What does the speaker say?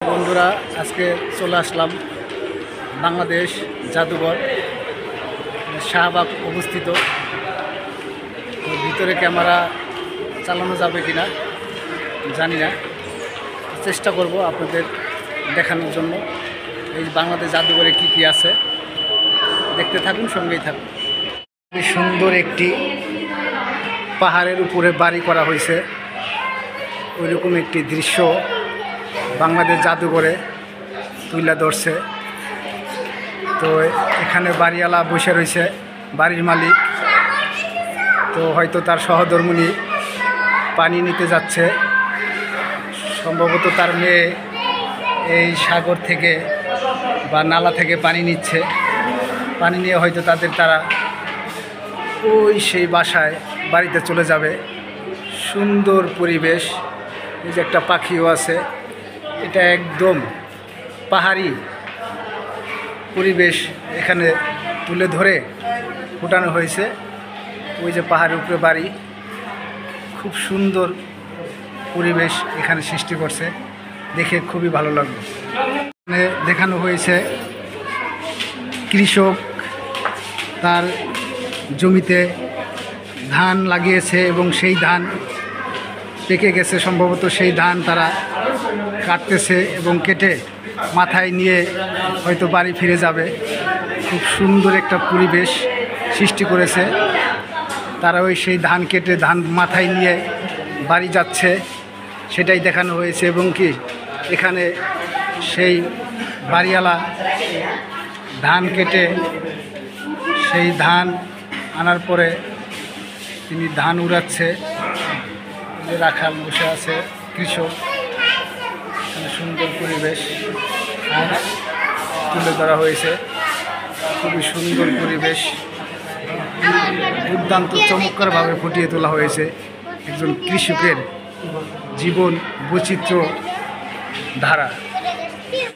বন্ধুরা, আজকে চলে আসলাম বাংলাদেশ জাদুঘর শাহবাগ অবস্থিত। তো ভিতরে ক্যামেরা চালানো যাবে কিনা জানি না, চেষ্টা করব আপনাদের দেখানোর জন্য এই বাংলাদেশ জাদুঘরে কি কি আছে। দেখতে থাকুন, সঙ্গেই থাকুন। খুবই সুন্দর একটি পাহাড়ের উপরে বাড়ি করা হয়েছে, ওইরকম একটি দৃশ্য বাংলাদেশ জাদুঘরে তুলে ধরছে। তো এখানে বাড়িওয়ালা বসে রয়েছে, বাড়ির মালিক। তো হয়তো তার সহধর্মিণী পানি নিতে যাচ্ছে, সম্ভবত তার মেয়ে এই সাগর থেকে বা নালা থেকে পানি নিচ্ছে। পানি নিয়ে হয়তো তারা ওই সেই বাসায় বাড়িতে চলে যাবে। সুন্দর পরিবেশ, এই যে একটা পাখিও আছে। এটা একদম পাহাড়ি পরিবেশ এখানে তুলে ধরে ফুটানো হয়েছে। ওই যে পাহাড়ের উপরে বাড়ি, খুব সুন্দর পরিবেশ এখানে সৃষ্টি করছে, দেখে খুবই ভালো লাগলো। এখানে দেখানো হয়েছে কৃষক তার জমিতে ধান লাগিয়েছে এবং সেই ধান পেকে গেছে। সম্ভবত সেই ধান তারা কাটতেছে এবং কেটে মাথায় নিয়ে হয়তো বাড়ি ফিরে যাবে। খুব সুন্দর একটা পরিবেশ সৃষ্টি করেছে। তারা ওই সেই ধান কেটে ধান মাথায় নিয়ে বাড়ি যাচ্ছে, সেটাই দেখানো হয়েছে। এবং কি এখানে সেই বাড়িওয়ালা ধান কেটে সেই ধান আনার পরে তিনি ধান উড়াচ্ছে। রাখাল বসে আছে, কৃষক। এখানে সুন্দর পরিবেশ তুলে ধরা হয়েছে, খুবই সুন্দর পরিবেশ, দুর্দান্ত চমৎকারভাবে ফুটিয়ে তোলা হয়েছে একজন কৃষকের জীবন বৈচিত্র্য ধারা।